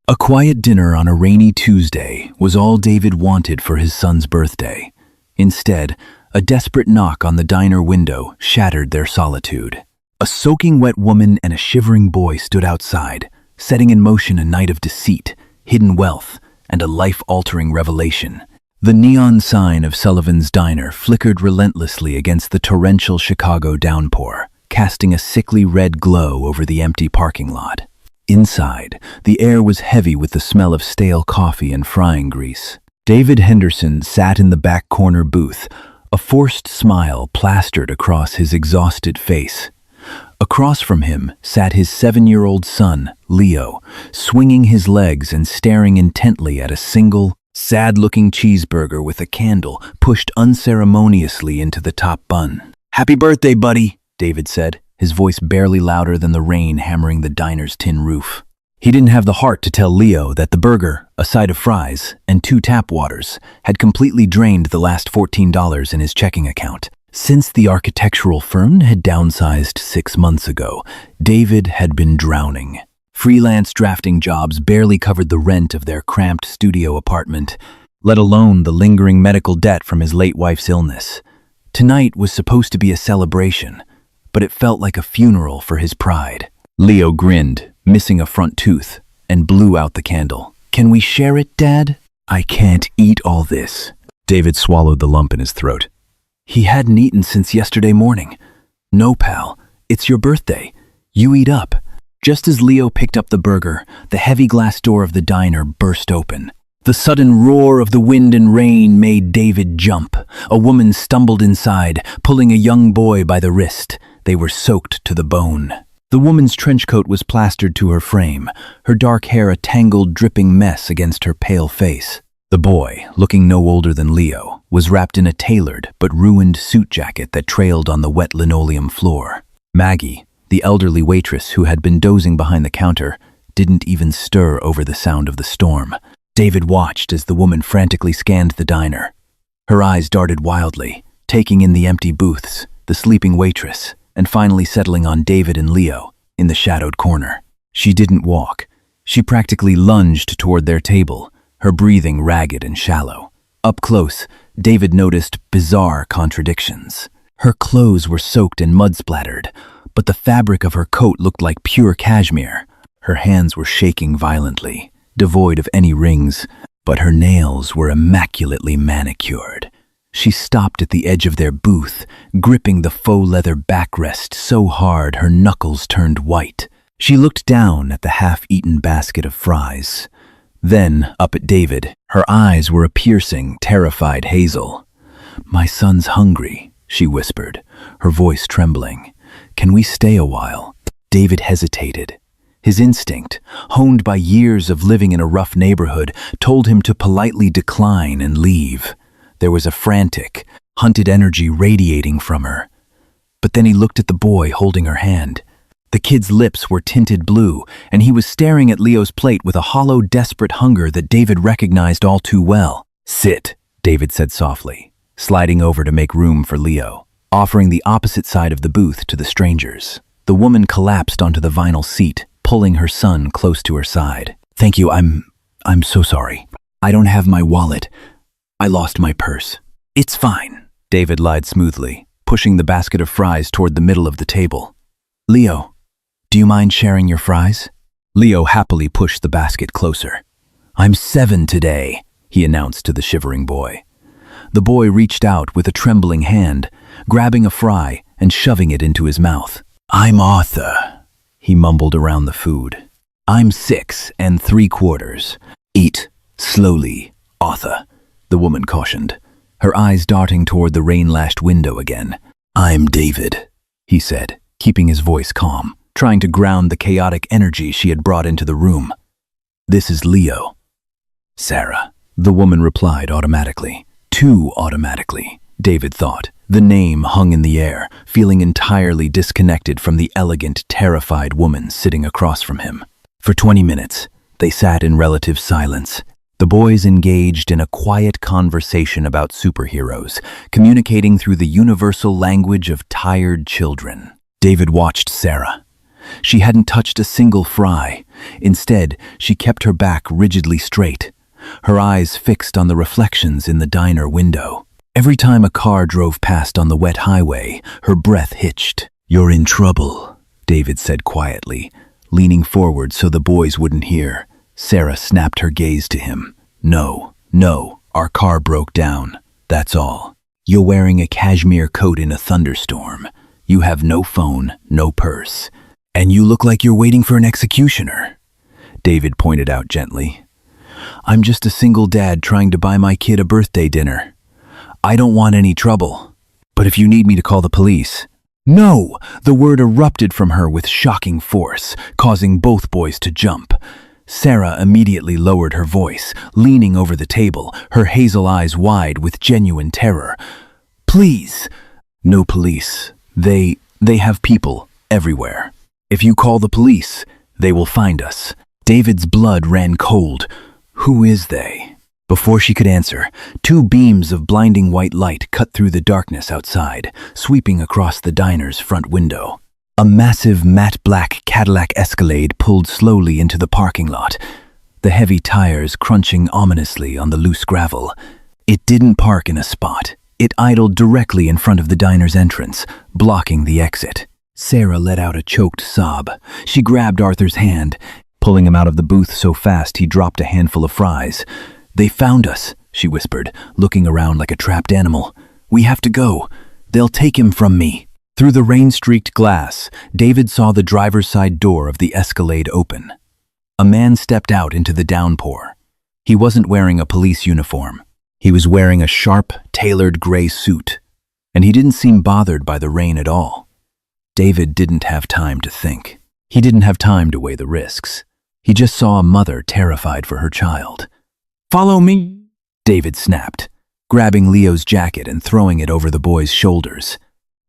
A quiet dinner on a rainy Tuesday was all David wanted for his son's birthday. Instead, a desperate knock on the diner window shattered their solitude. A soaking wet woman and a shivering boy stood outside, setting in motion a night of deceit, hidden wealth, and a life-altering revelation. The neon sign of Sullivan's Diner flickered relentlessly against the torrential Chicago downpour, casting a sickly red glow over the empty parking lot. Inside, the air was heavy with the smell of stale coffee and frying grease. David Henderson sat in the back corner booth, a forced smile plastered across his exhausted face. Across from him sat his 7-year-old son, Leo, swinging his legs and staring intently at a single, sad-looking cheeseburger with a candle pushed unceremoniously into the top bun. "Happy birthday, buddy," David said, his voice barely louder than the rain hammering the diner's tin roof. He didn't have the heart to tell Leo that the burger, a side of fries, and 2 tap waters had completely drained the last $14 in his checking account. Since the architectural firm had downsized 6 months ago, David had been drowning. Freelance drafting jobs barely covered the rent of their cramped studio apartment, let alone the lingering medical debt from his late wife's illness. Tonight was supposed to be a celebration, but it felt like a funeral for his pride. Leo grinned, missing a front tooth, and blew out the candle. "Can we share it, Dad?" "I can't eat all this." David swallowed the lump in his throat. He hadn't eaten since yesterday morning. "No, pal, it's your birthday. You eat up." Just as Leo picked up the burger, the heavy glass door of the diner burst open. The sudden roar of the wind and rain made David jump. A woman stumbled inside, pulling a young boy by the wrist. They were soaked to the bone. The woman's trench coat was plastered to her frame, her dark hair a tangled, dripping mess against her pale face. The boy, looking no older than Leo, was wrapped in a tailored but ruined suit jacket that trailed on the wet linoleum floor. Maggie, the elderly waitress who had been dozing behind the counter, didn't even stir over the sound of the storm. David watched as the woman frantically scanned the diner. Her eyes darted wildly, taking in the empty booths, the sleeping waitress, and finally settling on David and Leo in the shadowed corner. She didn't walk. She practically lunged toward their table, her breathing ragged and shallow. Up close, David noticed bizarre contradictions. Her clothes were soaked and mud-splattered, but the fabric of her coat looked like pure cashmere. Her hands were shaking violently, devoid of any rings, but her nails were immaculately manicured. She stopped at the edge of their booth, gripping the faux leather backrest so hard her knuckles turned white. She looked down at the half-eaten basket of fries. Then up at David. Her eyes were a piercing, terrified hazel. "My son's hungry," she whispered, her voice trembling. "Can we stay a while?" David hesitated. His instinct, honed by years of living in a rough neighborhood, told him to politely decline and leave. There was a frantic, hunted energy radiating from her. But then he looked at the boy holding her hand. The kid's lips were tinted blue, and he was staring at Leo's plate with a hollow, desperate hunger that David recognized all too well. "Sit," David said softly, sliding over to make room for Leo, offering the opposite side of the booth to the strangers. The woman collapsed onto the vinyl seat, pulling her son close to her side. "Thank you, I'm so sorry. I don't have my wallet. I lost my purse." "It's fine," David lied smoothly, pushing the basket of fries toward the middle of the table. "Leo, do you mind sharing your fries?" Leo happily pushed the basket closer. "I'm 7 today," he announced to the shivering boy. The boy reached out with a trembling hand, grabbing a fry and shoving it into his mouth. "I'm Arthur," he mumbled around the food. "I'm 6 3/4. Eat slowly, Arthur," the woman cautioned, her eyes darting toward the rain-lashed window again. "I'm David," he said, keeping his voice calm, trying to ground the chaotic energy she had brought into the room. "This is Leo." "Sarah," the woman replied automatically. Too automatically, David thought. The name hung in the air, feeling entirely disconnected from the elegant, terrified woman sitting across from him. For 20 minutes, they sat in relative silence. The boys engaged in a quiet conversation about superheroes, communicating through the universal language of tired children. David watched Sarah. She hadn't touched a single fry. Instead, she kept her back rigidly straight, her eyes fixed on the reflections in the diner window. Every time a car drove past on the wet highway, her breath hitched. "You're in trouble," David said quietly, leaning forward so the boys wouldn't hear. Sarah snapped her gaze to him. No, our car broke down. That's all. You're wearing a cashmere coat in a thunderstorm. You have no phone, no purse. And you look like you're waiting for an executioner," David pointed out gently. "I'm just a single dad trying to buy my kid a birthday dinner. I don't want any trouble. But if you need me to call the police..." "No!" The word erupted from her with shocking force, causing both boys to jump. Sarah immediately lowered her voice, leaning over the table, her hazel eyes wide with genuine terror. "Please!" "No police. They have people everywhere. If you call the police, they will find us." David's blood ran cold. "Who is they?" Before she could answer, two beams of blinding white light cut through the darkness outside, sweeping across the diner's front window. A massive matte black Cadillac Escalade pulled slowly into the parking lot, the heavy tires crunching ominously on the loose gravel. It didn't park in a spot. It idled directly in front of the diner's entrance, blocking the exit. Sarah let out a choked sob. She grabbed Arthur's hand, pulling him out of the booth so fast he dropped a handful of fries. "They found us," she whispered, looking around like a trapped animal. "We have to go. They'll take him from me." Through the rain-streaked glass, David saw the driver's side door of the Escalade open. A man stepped out into the downpour. He wasn't wearing a police uniform. He was wearing a sharp, tailored gray suit, and he didn't seem bothered by the rain at all. David didn't have time to think. He didn't have time to weigh the risks. He just saw a mother terrified for her child. "Follow me," David snapped, grabbing Leo's jacket and throwing it over the boy's shoulders.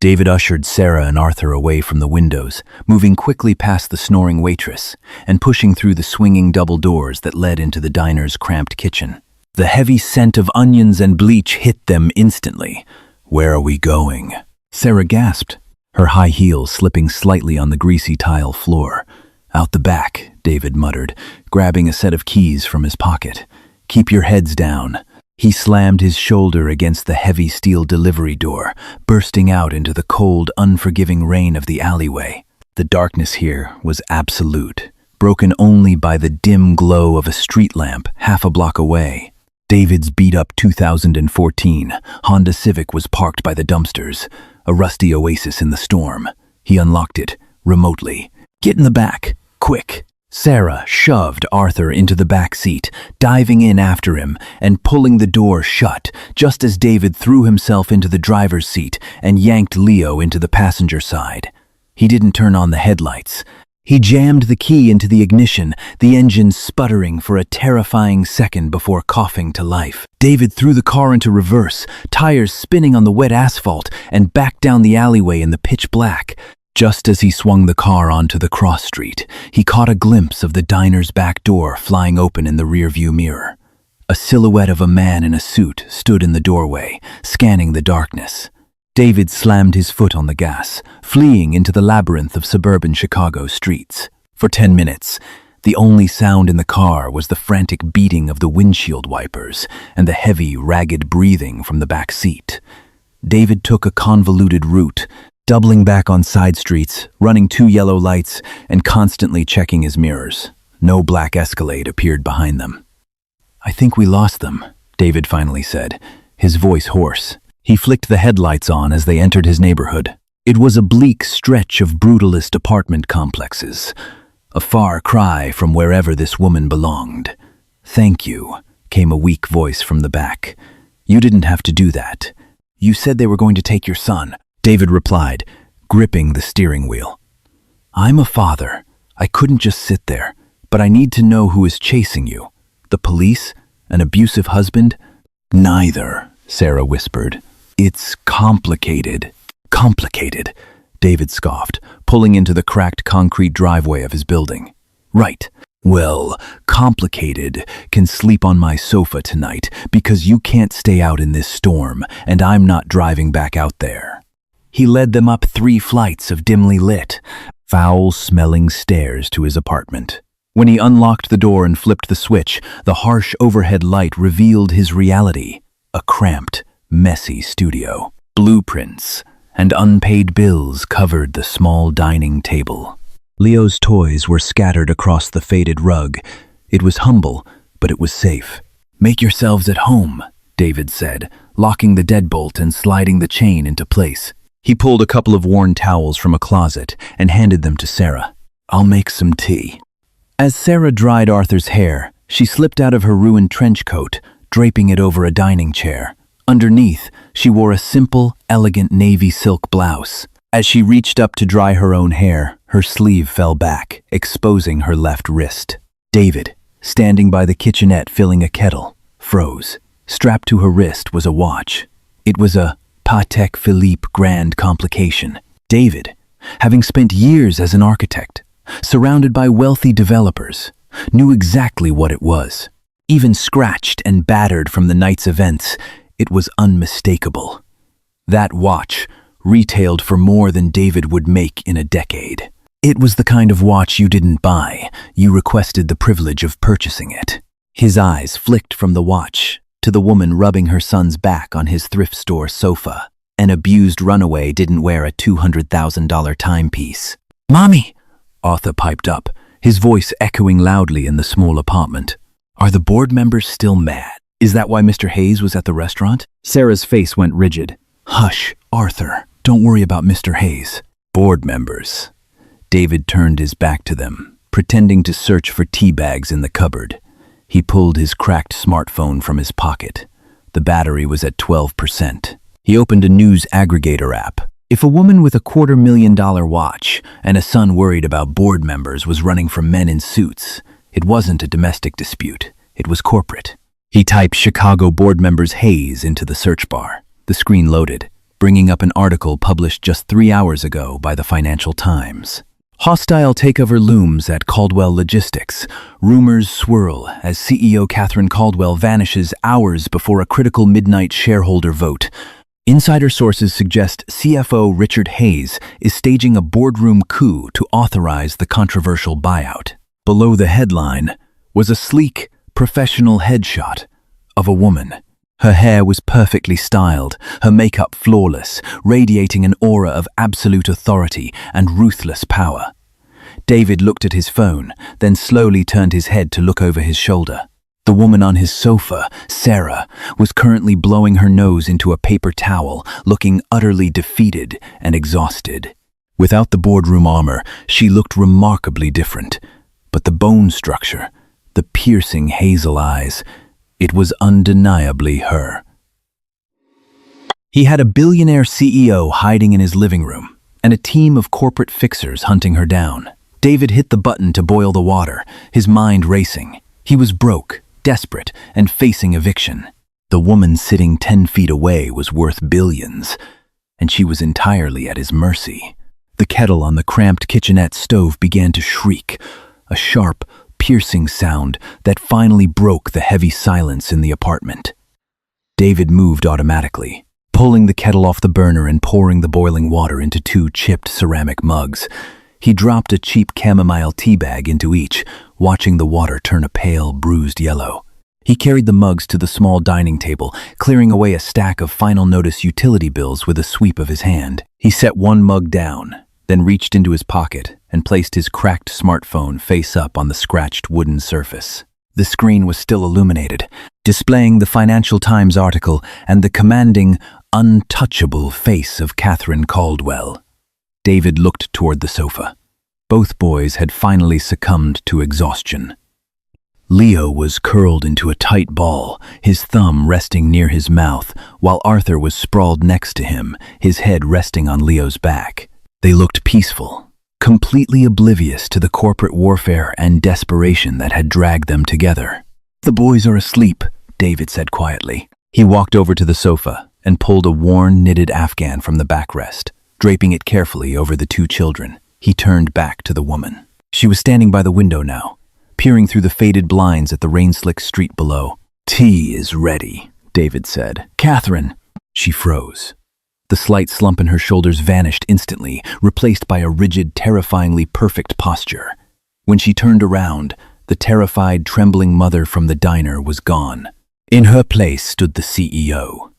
David ushered Sarah and Arthur away from the windows, moving quickly past the snoring waitress and pushing through the swinging double doors that led into the diner's cramped kitchen. The heavy scent of onions and bleach hit them instantly. "Where are we going?" Sarah gasped, her high heels slipping slightly on the greasy tile floor. "Out the back," David muttered, grabbing a set of keys from his pocket. "Keep your heads down." He slammed his shoulder against the heavy steel delivery door, bursting out into the cold, unforgiving rain of the alleyway. The darkness here was absolute, broken only by the dim glow of a street lamp half a block away. David's beat-up 2014 Honda Civic was parked by the dumpsters, a rusty oasis in the storm. He unlocked it, remotely. "Get in the back, quick." Sarah shoved Arthur into the back seat, diving in after him and pulling the door shut, just as David threw himself into the driver's seat and yanked Leo into the passenger side. He didn't turn on the headlights. He jammed the key into the ignition, the engine sputtering for a terrifying second before coughing to life. David threw the car into reverse, tires spinning on the wet asphalt, and backed down the alleyway in the pitch black. Just as he swung the car onto the cross street, he caught a glimpse of the diner's back door flying open in the rearview mirror. A silhouette of a man in a suit stood in the doorway, scanning the darkness. David slammed his foot on the gas, fleeing into the labyrinth of suburban Chicago streets. For 10 minutes, the only sound in the car was the frantic beating of the windshield wipers and the heavy, ragged breathing from the back seat. David took a convoluted route, doubling back on side streets, running 2 yellow lights, and constantly checking his mirrors. No black Escalade appeared behind them. "I think we lost them," David finally said, his voice hoarse. He flicked the headlights on as they entered his neighborhood. It was a bleak stretch of brutalist apartment complexes, a far cry from wherever this woman belonged. "Thank you," came a weak voice from the back. "You didn't have to do that. You said they were going to take your son," David replied, gripping the steering wheel. "I'm a father. I couldn't just sit there, but I need to know who is chasing you. The police? An abusive husband?" "Neither," Sarah whispered. "It's complicated." "Complicated," David scoffed, pulling into the cracked concrete driveway of his building. "Right. Well, complicated can sleep on my sofa tonight because you can't stay out in this storm, and I'm not driving back out there." He led them up 3 flights of dimly lit, foul-smelling stairs to his apartment. When he unlocked the door and flipped the switch, the harsh overhead light revealed his reality: a cramped, messy studio. Blueprints and unpaid bills covered the small dining table. Leo's toys were scattered across the faded rug. It was humble, but it was safe. "Make yourselves at home," David said, locking the deadbolt and sliding the chain into place. He pulled a couple of worn towels from a closet and handed them to Sarah. "I'll make some tea." As Sarah dried Arthur's hair, she slipped out of her ruined trench coat, draping it over a dining chair. Underneath, she wore a simple, elegant navy silk blouse. As she reached up to dry her own hair, her sleeve fell back, exposing her left wrist. David, standing by the kitchenette filling a kettle, froze. Strapped to her wrist was a watch. It was a Patek Philippe Grand Complication. David, having spent years as an architect, surrounded by wealthy developers, knew exactly what it was. Even scratched and battered from the night's events, it was unmistakable. That watch retailed for more than David would make in a decade. It was the kind of watch you didn't buy, you requested the privilege of purchasing it. His eyes flicked from the watch to the woman rubbing her son's back on his thrift store sofa. An abused runaway didn't wear a $200,000 timepiece. "Mommy!" Arthur piped up, his voice echoing loudly in the small apartment. "Are the board members still mad? Is that why Mr. Hayes was at the restaurant?" Sarah's face went rigid. "Hush, Arthur. Don't worry about Mr. Hayes." "Board members." David turned his back to them, pretending to search for tea bags in the cupboard. He pulled his cracked smartphone from his pocket. The battery was at 12%. He opened a news aggregator app. If a woman with a $250,000 watch and a son worried about board members was running from men in suits, it wasn't a domestic dispute. It was corporate. He typed Chicago board members Hayes into the search bar. The screen loaded, bringing up an article published just 3 hours ago by the Financial Times. Hostile takeover looms at Caldwell Logistics. Rumors swirl as CEO Catherine Caldwell vanishes hours before a critical midnight shareholder vote. Insider sources suggest CFO Richard Hayes is staging a boardroom coup to authorize the controversial buyout. Below the headline was a sleek, professional headshot of a woman. Her hair was perfectly styled, her makeup flawless, radiating an aura of absolute authority and ruthless power. David looked at his phone, then slowly turned his head to look over his shoulder. The woman on his sofa, Sarah, was currently blowing her nose into a paper towel, looking utterly defeated and exhausted. Without the boardroom armor, she looked remarkably different. But the bone structure, the piercing hazel eyes, it was undeniably her. He had a billionaire CEO hiding in his living room, and a team of corporate fixers hunting her down. David hit the button to boil the water, his mind racing. He was broke, desperate, and facing eviction. The woman sitting 10 feet away was worth billions, and she was entirely at his mercy. The kettle on the cramped kitchenette stove began to shriek, a sharp, piercing sound that finally broke the heavy silence in the apartment. David moved automatically, pulling the kettle off the burner and pouring the boiling water into 2 chipped ceramic mugs. He dropped a cheap chamomile tea bag into each, watching the water turn a pale, bruised yellow. He carried the mugs to the small dining table, clearing away a stack of final notice utility bills with a sweep of his hand. He set one mug down, then reached into his pocket and placed his cracked smartphone face up on the scratched wooden surface. The screen was still illuminated, displaying the Financial Times article and the commanding, untouchable face of Catherine Caldwell. David looked toward the sofa. Both boys had finally succumbed to exhaustion. Leo was curled into a tight ball, his thumb resting near his mouth, while Arthur was sprawled next to him, his head resting on Leo's back. They looked peaceful, completely oblivious to the corporate warfare and desperation that had dragged them together. "The boys are asleep," David said quietly. He walked over to the sofa and pulled a worn, knitted afghan from the backrest. Draping it carefully over the 2 children, he turned back to the woman. She was standing by the window now, peering through the faded blinds at the rain-slicked street below. "Tea is ready," David said. "Catherine." She froze. The slight slump in her shoulders vanished instantly, replaced by a rigid, terrifyingly perfect posture. When she turned around, the terrified, trembling mother from the diner was gone. In her place stood the CEO.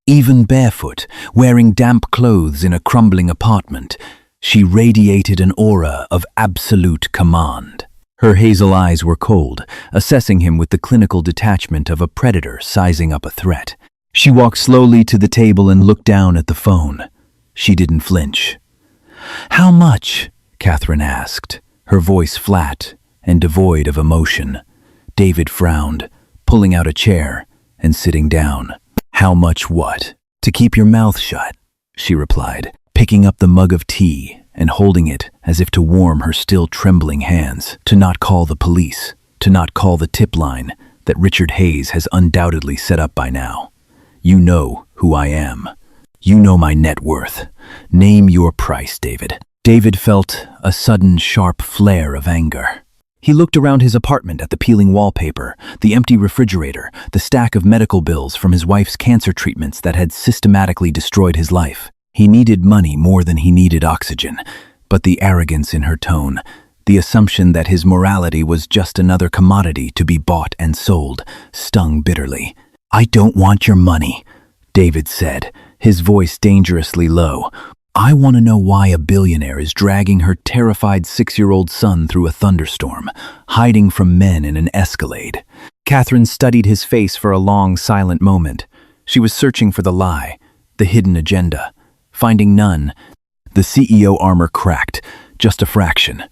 Even barefoot, wearing damp clothes in a crumbling apartment, she radiated an aura of absolute command. Her hazel eyes were cold, assessing him with the clinical detachment of a predator sizing up a threat. She walked slowly to the table and looked down at the phone. She didn't flinch. "How much?" Catherine asked, her voice flat and devoid of emotion. David frowned, pulling out a chair and sitting down. "How much what?" "To keep your mouth shut," she replied, picking up the mug of tea and holding it as if to warm her still trembling hands. "To not call the police, to not call the tip line that Richard Hayes has undoubtedly set up by now. You know who I am. You know my net worth. Name your price, David." David felt a sudden sharp flare of anger. He looked around his apartment at the peeling wallpaper, the empty refrigerator, the stack of medical bills from his wife's cancer treatments that had systematically destroyed his life. He needed money more than he needed oxygen, but the arrogance in her tone, the assumption that his morality was just another commodity to be bought and sold, stung bitterly. "I don't want your money," David said, his voice dangerously low. "I want to know why a billionaire is dragging her terrified 6-year-old son through a thunderstorm, hiding from men in an Escalade." Catherine studied his face for a long, silent moment. She was searching for the lie, the hidden agenda. Finding none, the CEO armor cracked, just a fraction.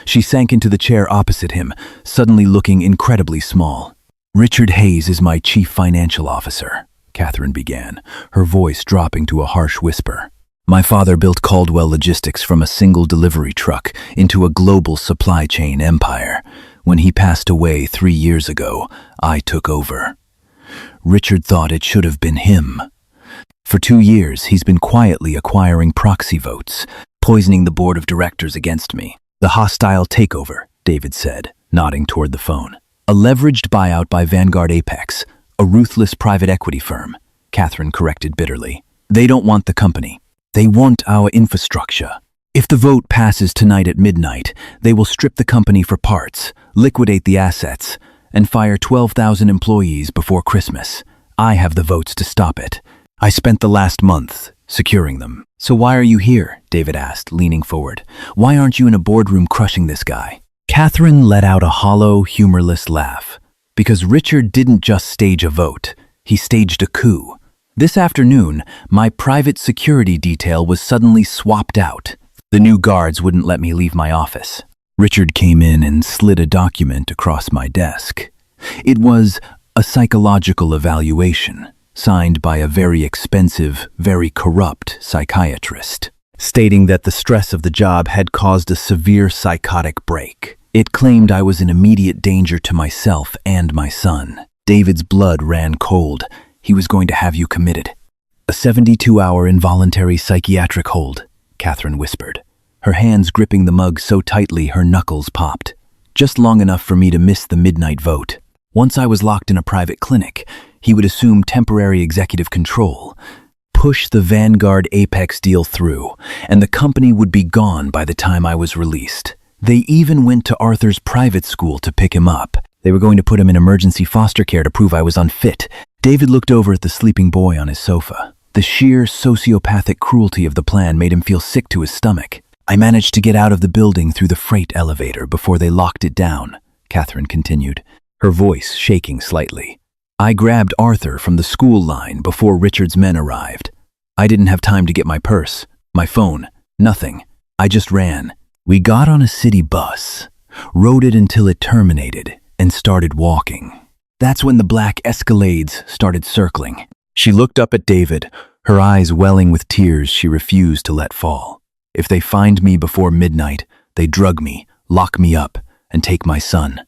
She sank into the chair opposite him, suddenly looking incredibly small. "Richard Hayes is my chief financial officer," Catherine began, her voice dropping to a harsh whisper. "My father built Caldwell Logistics from a single delivery truck into a global supply chain empire. When he passed away 3 years ago, I took over. Richard thought it should have been him. For 2 years, he's been quietly acquiring proxy votes, poisoning the board of directors against me." "The hostile takeover," David said, nodding toward the phone. "A leveraged buyout by Vanguard Apex, a ruthless private equity firm," Catherine corrected bitterly. "They don't want the company. They want our infrastructure. If the vote passes tonight at midnight, they will strip the company for parts, liquidate the assets, and fire 12,000 employees before Christmas. I have the votes to stop it. I spent the last month securing them." "So why are you here?" David asked, leaning forward. "Why aren't you in a boardroom crushing this guy?" Catherine let out a hollow, humorless laugh. "Because Richard didn't just stage a vote, he staged a coup. This afternoon, my private security detail was suddenly swapped out. The new guards wouldn't let me leave my office. Richard came in and slid a document across my desk. It was a psychological evaluation, signed by a very expensive, very corrupt psychiatrist, stating that the stress of the job had caused a severe psychotic break. It claimed I was in immediate danger to myself and my son. David's blood ran cold. He was going to have you committed." "A 72-hour involuntary psychiatric hold," Catherine whispered, her hands gripping the mug so tightly her knuckles popped. "Just long enough for me to miss the midnight vote. Once I was locked in a private clinic, he would assume temporary executive control, push the Vanguard Apex deal through, and the company would be gone by the time I was released. They even went to Arthur's private school to pick him up. They were going to put him in emergency foster care to prove I was unfit." David looked over at the sleeping boy on his sofa. The sheer sociopathic cruelty of the plan made him feel sick to his stomach. "I managed to get out of the building through the freight elevator before they locked it down," Catherine continued, her voice shaking slightly. "I grabbed Arthur from the school line before Richard's men arrived. I didn't have time to get my purse, my phone, nothing. I just ran. We got on a city bus, rode it until it terminated, and started walking. That's when the black Escalades started circling." She looked up at David, her eyes welling with tears she refused to let fall. "If they find me before midnight, they drug me, lock me up, and take my son.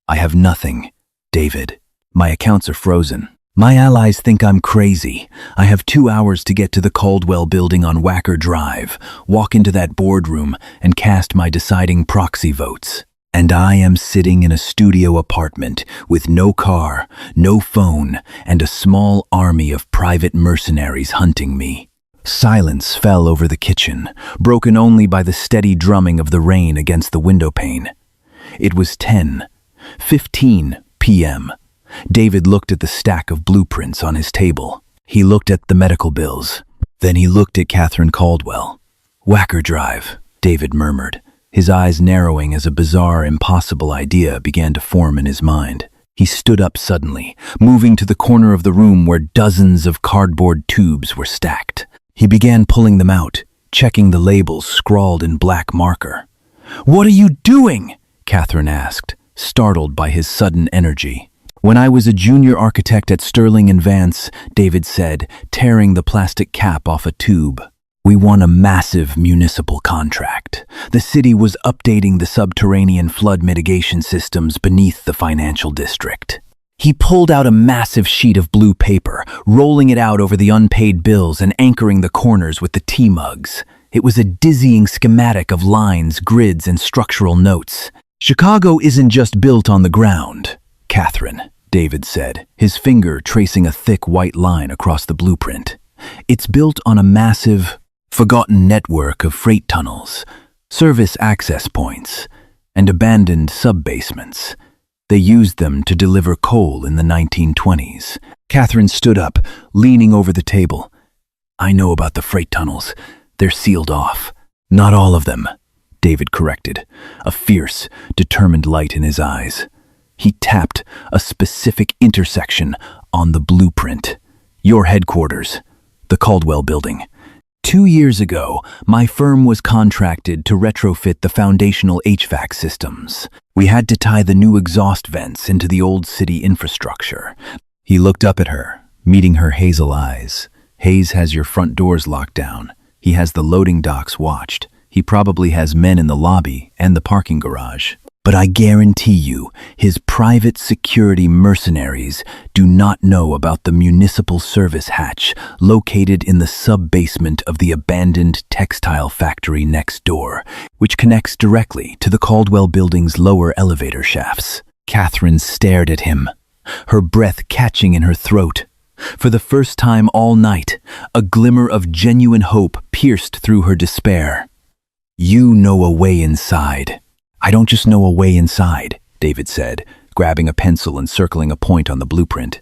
I have nothing, David. My accounts are frozen. My allies think I'm crazy. I have 2 hours to get to the Caldwell building on Wacker Drive, walk into that boardroom, and cast my deciding proxy votes. And I am sitting in a studio apartment with no car, no phone, and a small army of private mercenaries hunting me. Silence fell over the kitchen, broken only by the steady drumming of the rain against the window pane. It was 10:15 p.m. David looked at the stack of blueprints on his table. He looked at the medical bills. Then he looked at Catherine Caldwell. "Whacker Drive," David murmured, his eyes narrowing as a bizarre, impossible idea began to form in his mind. He stood up suddenly, moving to the corner of the room where dozens of cardboard tubes were stacked. He began pulling them out, checking the labels scrawled in black marker. "What are you doing?" Catherine asked, startled by his sudden energy. "When I was a junior architect at Sterling & Vance," David said, tearing the plastic cap off a tube. "We won a massive municipal contract. The city was updating the subterranean flood mitigation systems beneath the financial district." He pulled out a massive sheet of blue paper, rolling it out over the unpaid bills and anchoring the corners with the tea mugs. It was a dizzying schematic of lines, grids, and structural notes. "Chicago isn't just built on the ground, Catherine," David said, his finger tracing a thick white line across the blueprint. "It's built on a massive, forgotten network of freight tunnels, service access points, and abandoned sub-basements. They used them to deliver coal in the 1920s. Catherine stood up, leaning over the table. "I know about the freight tunnels. They're sealed off." "Not all of them," David corrected, a fierce, determined light in his eyes. He tapped a specific intersection on the blueprint. "Your headquarters, the Caldwell Building. 2 years ago, my firm was contracted to retrofit the foundational HVAC systems. We had to tie the new exhaust vents into the old city infrastructure." He looked up at her, meeting her hazel eyes. "Hayes has your front doors locked down. He has the loading docks watched. He probably has men in the lobby and the parking garage. But I guarantee you, his private security mercenaries do not know about the municipal service hatch located in the sub-basement of the abandoned textile factory next door, which connects directly to the Caldwell Building's lower elevator shafts." Catherine stared at him, her breath catching in her throat. For the first time all night, a glimmer of genuine hope pierced through her despair. "You know a way inside." "I don't just know a way inside," David said, grabbing a pencil and circling a point on the blueprint.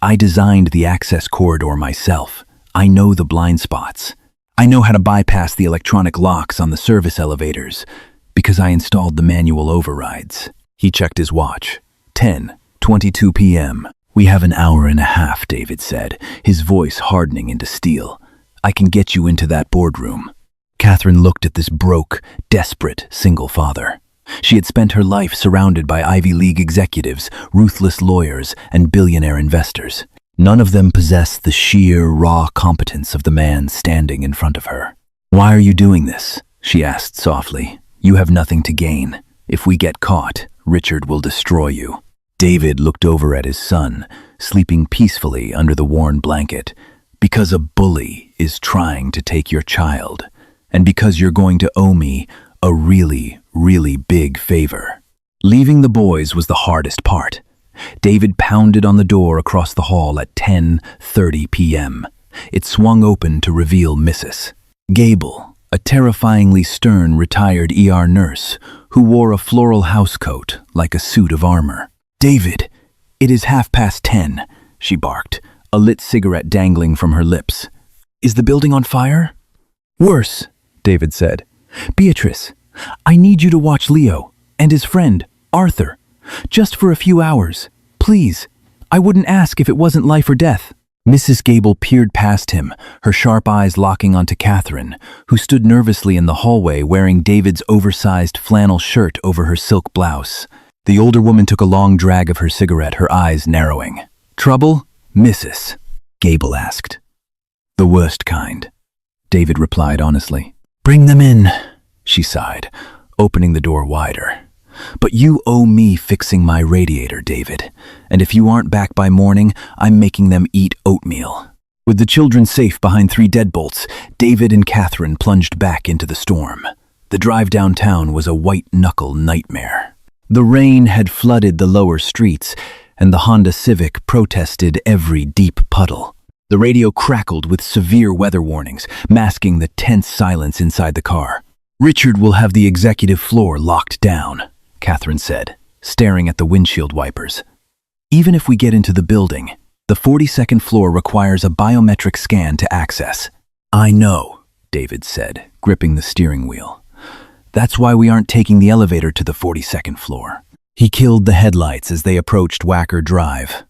"I designed the access corridor myself. I know the blind spots. I know how to bypass the electronic locks on the service elevators, because I installed the manual overrides." He checked his watch. 10:22 p.m. "We have an hour and a half," David said, his voice hardening into steel. "I can get you into that boardroom." Catherine looked at this broke, desperate single father. She had spent her life surrounded by Ivy League executives, ruthless lawyers, and billionaire investors. None of them possessed the sheer, raw competence of the man standing in front of her. "Why are you doing this?" she asked softly. "You have nothing to gain. If we get caught, Richard will destroy you." David looked over at his son, sleeping peacefully under the worn blanket. "Because a bully is trying to take your child, and because you're going to owe me a really, really big favor." Leaving the boys was the hardest part. David pounded on the door across the hall at 10:30 p.m. It swung open to reveal Mrs. Gable, a terrifyingly stern retired ER nurse who wore a floral housecoat like a suit of armor. "David, it is 10:30, she barked, a lit cigarette dangling from her lips. "Is the building on fire?" "Worse," David said. "Beatrice, I need you to watch Leo and his friend, Arthur, just for a few hours. Please, I wouldn't ask if it wasn't life or death." Mrs. Gable peered past him, her sharp eyes locking onto Catherine, who stood nervously in the hallway wearing David's oversized flannel shirt over her silk blouse. The older woman took a long drag of her cigarette, her eyes narrowing. "Trouble, Mrs.?" Gable asked. "The worst kind," David replied honestly. "Bring them in," she sighed, opening the door wider. "But you owe me fixing my radiator, David, and if you aren't back by morning, I'm making them eat oatmeal." With the children safe behind 3 deadbolts, David and Catherine plunged back into the storm. The drive downtown was a white-knuckle nightmare. The rain had flooded the lower streets, and the Honda Civic protested every deep puddle. The radio crackled with severe weather warnings, masking the tense silence inside the car. "Richard will have the executive floor locked down," Catherine said, staring at the windshield wipers. "Even if we get into the building, the 42nd floor requires a biometric scan to access." "I know," David said, gripping the steering wheel. "That's why we aren't taking the elevator to the 42nd floor." He killed the headlights as they approached Wacker Drive.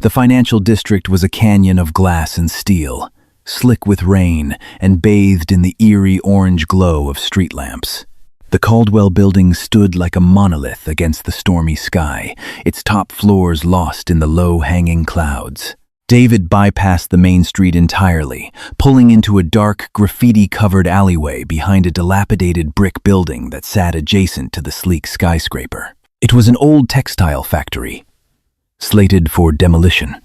The financial district was a canyon of glass and steel, slick with rain and bathed in the eerie orange glow of street lamps. The Caldwell building stood like a monolith against the stormy sky, its top floors lost in the low-hanging clouds. David bypassed the main street entirely, pulling into a dark, graffiti-covered alleyway behind a dilapidated brick building that sat adjacent to the sleek skyscraper. It was an old textile factory, slated for demolition.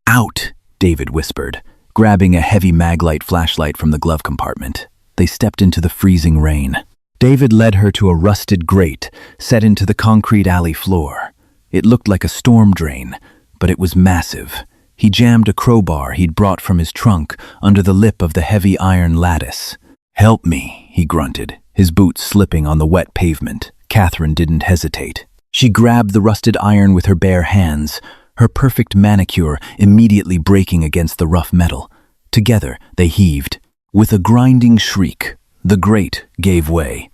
"Out," David whispered, grabbing a heavy Maglite flashlight from the glove compartment. They stepped into the freezing rain. David led her to a rusted grate set into the concrete alley floor. It looked like a storm drain, but it was massive. He jammed a crowbar he'd brought from his trunk under the lip of the heavy iron lattice. "Help me," he grunted, his boots slipping on the wet pavement. Catherine didn't hesitate. She grabbed the rusted iron with her bare hands, her perfect manicure immediately breaking against the rough metal. Together, they heaved. With a grinding shriek, the grate gave way,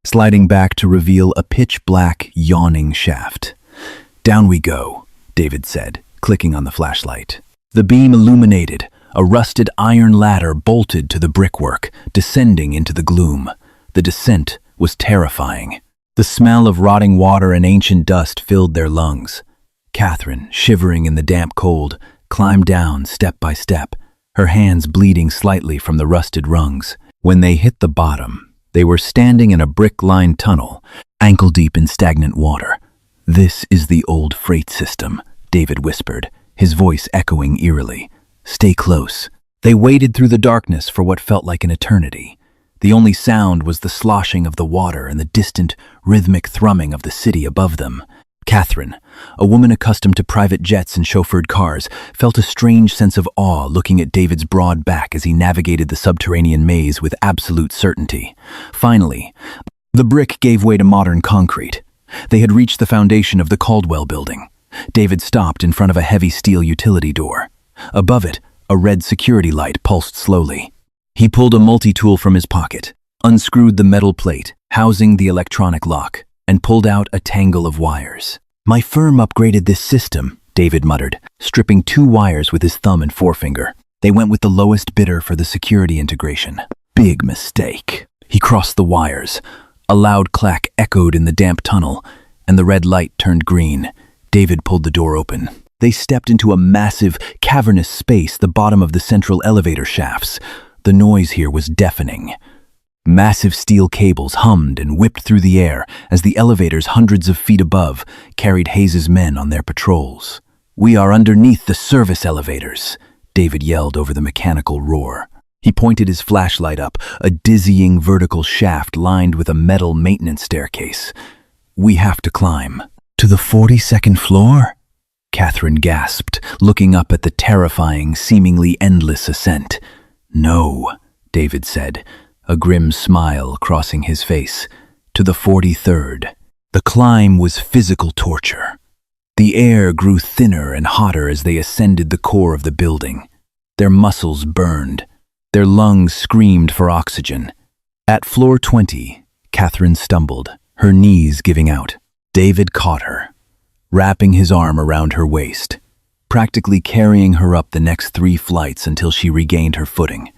sliding back to reveal a pitch-black, yawning shaft. "Down we go," David said, clicking on the flashlight. The beam illuminated. A rusted iron ladder bolted to the brickwork, descending into the gloom. The descent was terrifying. The smell of rotting water and ancient dust filled their lungs. Catherine, shivering in the damp cold, climbed down step by step, her hands bleeding slightly from the rusted rungs. When they hit the bottom, they were standing in a brick-lined tunnel, ankle-deep in stagnant water. "This is the old freight system," David whispered, his voice echoing eerily. "Stay close." They waded through the darkness for what felt like an eternity. The only sound was the sloshing of the water and the distant, rhythmic thrumming of the city above them. Catherine, a woman accustomed to private jets and chauffeured cars, felt a strange sense of awe looking at David's broad back as he navigated the subterranean maze with absolute certainty. Finally, the brick gave way to modern concrete. They had reached the foundation of the Caldwell building. David stopped in front of a heavy steel utility door. Above it, a red security light pulsed slowly. He pulled a multi-tool from his pocket, unscrewed the metal plate housing the electronic lock, and pulled out a tangle of wires. "My firm upgraded this system," David muttered, stripping 2 wires with his thumb and forefinger. They went with the lowest bidder for the security integration. "Big mistake." He crossed the wires. A loud clack echoed in the damp tunnel, and the red light turned green. David pulled the door open. They stepped into a massive, cavernous space, the bottom of the central elevator shafts. The noise here was deafening. Massive steel cables hummed and whipped through the air as the elevators hundreds of feet above carried Hayes's men on their patrols. "We are underneath the service elevators," David yelled over the mechanical roar. He pointed his flashlight up, a dizzying vertical shaft lined with a metal maintenance staircase. "We have to climb." "To the 42nd floor?" Catherine gasped, looking up at the terrifying, seemingly endless ascent. "No," David said, a grim smile crossing his face. "To the 43rd. The climb was physical torture. The air grew thinner and hotter as they ascended the core of the building. Their muscles burned. Their lungs screamed for oxygen. At floor 20, Catherine stumbled, her knees giving out. David caught her, wrapping his arm around her waist, practically carrying her up the next 3 flights until she regained her footing.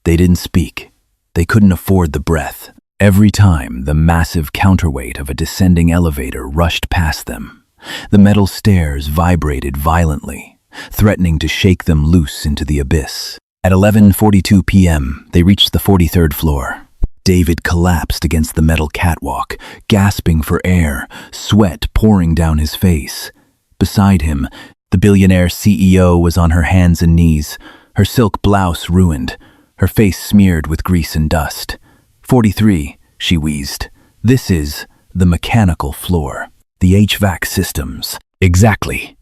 They didn't speak. They couldn't afford the breath. Every time, the massive counterweight of a descending elevator rushed past them. The metal stairs vibrated violently, threatening to shake them loose into the abyss. At 11:42 p.m., they reached the 43rd floor. David collapsed against the metal catwalk, gasping for air, sweat pouring down his face. Beside him, the billionaire CEO was on her hands and knees, her silk blouse ruined, her face smeared with grease and dust. 43, she wheezed. This is the mechanical floor. The HVAC systems. Exactly,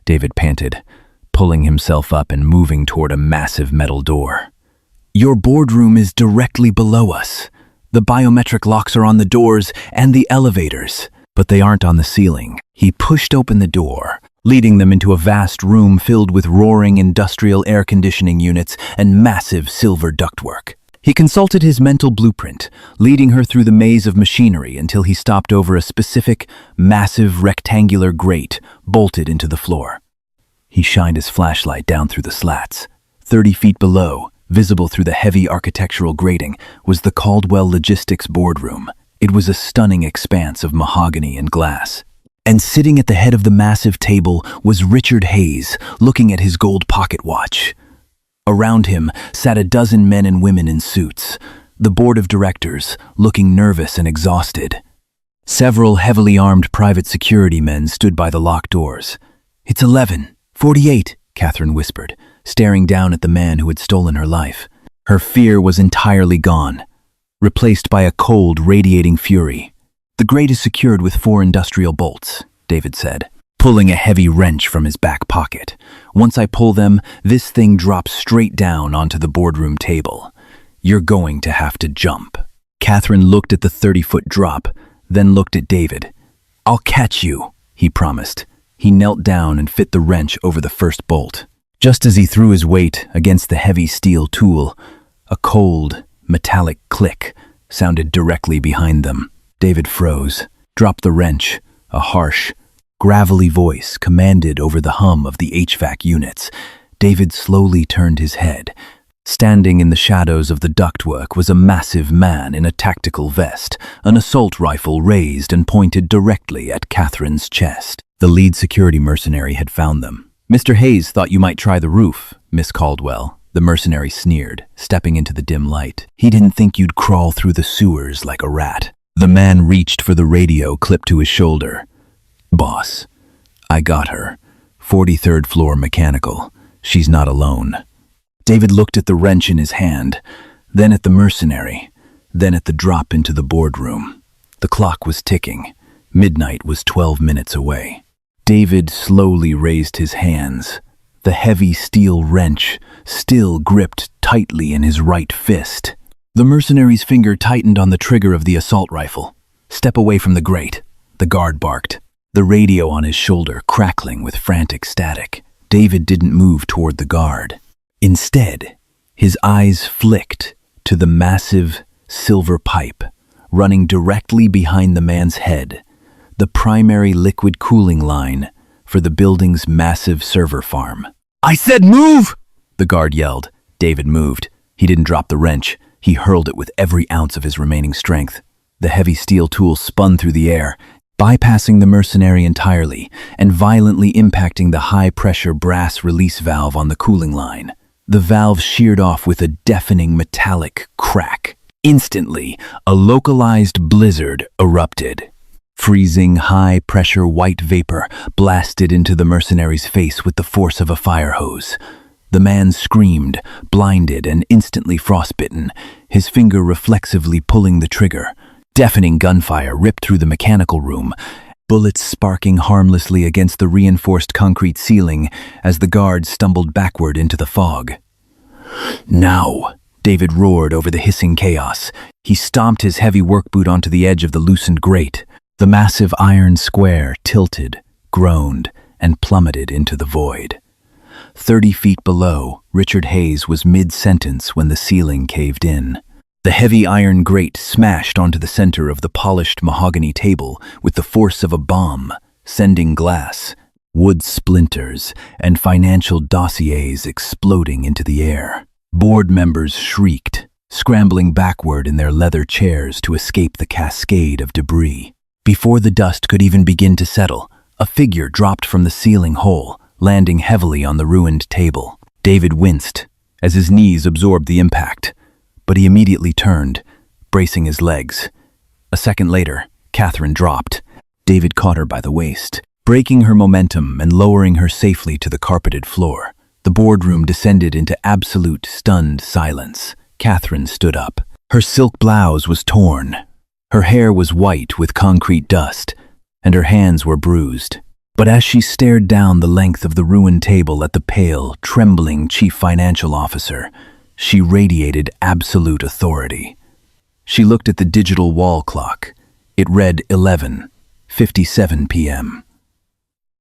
David panted, pulling himself up and moving toward a massive metal door. "Your boardroom is directly below us. The biometric locks are on the doors and the elevators, but they aren't on the ceiling." He pushed open the door, leading them into a vast room filled with roaring industrial air conditioning units and massive silver ductwork. He consulted his mental blueprint, leading her through the maze of machinery until he stopped over a specific, massive rectangular grate bolted into the floor. He shined his flashlight down through the slats. 30 feet below, visible through the heavy architectural grating, was the Caldwell Logistics boardroom. It was a stunning expanse of mahogany and glass. And sitting at the head of the massive table was Richard Hayes, looking at his gold pocket watch. Around him sat a dozen men and women in suits, the board of directors, looking nervous and exhausted. Several heavily armed private security men stood by the locked doors. "It's 11:48, Catherine whispered, staring down at the man who had stolen her life. Her fear was entirely gone, replaced by a cold, radiating fury. "The grate is secured with 4 industrial bolts," David said, pulling a heavy wrench from his back pocket. "Once I pull them, this thing drops straight down onto the boardroom table. You're going to have to jump." Catherine looked at the 30-foot drop, then looked at David. "I'll catch you," he promised. He knelt down and fit the wrench over the first bolt. Just as he threw his weight against the heavy steel tool, a cold, metallic click sounded directly behind them. David froze, dropped the wrench. A harsh, gravelly voice commanded over the hum of the HVAC units. David slowly turned his head. Standing in the shadows of the ductwork was a massive man in a tactical vest, an assault rifle raised and pointed directly at Catherine's chest. The lead security mercenary had found them. "Mr. Hayes thought you might try the roof, Miss Caldwell," the mercenary sneered, stepping into the dim light. "He didn't think you'd crawl through the sewers like a rat." The man reached for the radio clipped to his shoulder. "Boss, I got her. 43rd floor mechanical. She's not alone." David looked at the wrench in his hand, then at the mercenary, then at the drop into the boardroom. The clock was ticking. Midnight was 12 minutes away. David slowly raised his hands. The heavy steel wrench still gripped tightly in his right fist. The mercenary's finger tightened on the trigger of the assault rifle. "Step away from the grate," the guard barked, the radio on his shoulder crackling with frantic static. David didn't move toward the guard. Instead, his eyes flicked to the massive silver pipe running directly behind the man's head, the primary liquid cooling line for the building's massive server farm. "I said move!" the guard yelled. David moved. He didn't drop the wrench. He hurled it with every ounce of his remaining strength. The heavy steel tool spun through the air, bypassing the mercenary entirely and violently impacting the high-pressure brass release valve on the cooling line. The valve sheared off with a deafening metallic crack. Instantly, a localized blizzard erupted. Freezing, high-pressure white vapor blasted into the mercenary's face with the force of a fire hose. The man screamed, blinded and instantly frostbitten, his finger reflexively pulling the trigger. Deafening gunfire ripped through the mechanical room, bullets sparking harmlessly against the reinforced concrete ceiling as the guard stumbled backward into the fog. "Now!" David roared over the hissing chaos. He stomped his heavy work boot onto the edge of the loosened grate. The massive iron square tilted, groaned, and plummeted into the void. 30 feet below, Richard Hayes was mid-sentence when the ceiling caved in. The heavy iron grate smashed onto the center of the polished mahogany table with the force of a bomb, sending glass, wood splinters, and financial dossiers exploding into the air. Board members shrieked, scrambling backward in their leather chairs to escape the cascade of debris. Before the dust could even begin to settle, a figure dropped from the ceiling hole, landing heavily on the ruined table. David winced as his knees absorbed the impact, but he immediately turned, bracing his legs. A second later, Catherine dropped. David caught her by the waist, breaking her momentum and lowering her safely to the carpeted floor. The boardroom descended into absolute stunned silence. Catherine stood up. Her silk blouse was torn. Her hair was white with concrete dust, and her hands were bruised. But as she stared down the length of the ruined table at the pale, trembling chief financial officer, she radiated absolute authority. She looked at the digital wall clock. It read 11:57 p.m.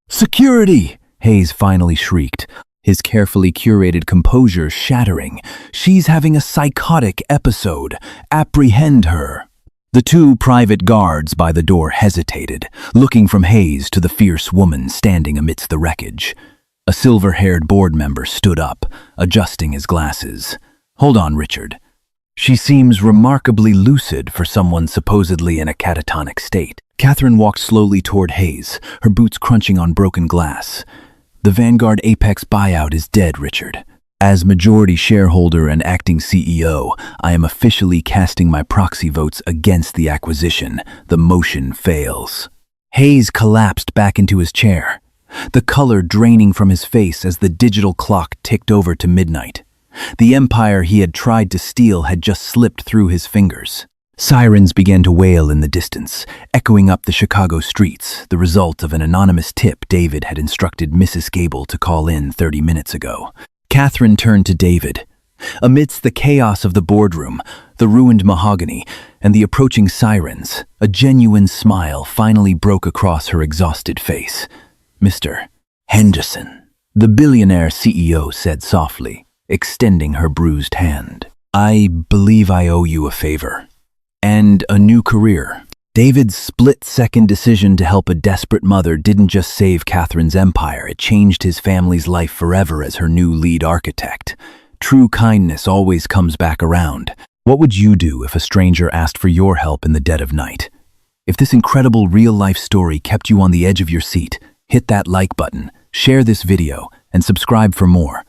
"Security!" Hayes finally shrieked, his carefully curated composure shattering. "She's having a psychotic episode. Apprehend her." The two private guards by the door hesitated, looking from Hayes to the fierce woman standing amidst the wreckage. A silver-haired board member stood up, adjusting his glasses. "Hold on, Richard. She seems remarkably lucid for someone supposedly in a catatonic state." Catherine walked slowly toward Hayes, her boots crunching on broken glass. "The Vanguard Apex buyout is dead, Richard. As majority shareholder and acting CEO, I am officially casting my proxy votes against the acquisition. The motion fails." Hayes collapsed back into his chair, the color draining from his face as the digital clock ticked over to midnight. The empire he had tried to steal had just slipped through his fingers. Sirens began to wail in the distance, echoing up the Chicago streets, the result of an anonymous tip David had instructed Mrs. Gable to call in 30 minutes ago. Catherine turned to David. Amidst the chaos of the boardroom, the ruined mahogany, and the approaching sirens, a genuine smile finally broke across her exhausted face. "Mr. Henderson," the billionaire CEO said softly, extending her bruised hand. "I believe I owe you a favor. And a new career." David's split-second decision to help a desperate mother didn't just save Catherine's empire, it changed his family's life forever as her new lead architect. True kindness always comes back around. What would you do if a stranger asked for your help in the dead of night? If this incredible real-life story kept you on the edge of your seat, hit that like button, share this video, and subscribe for more.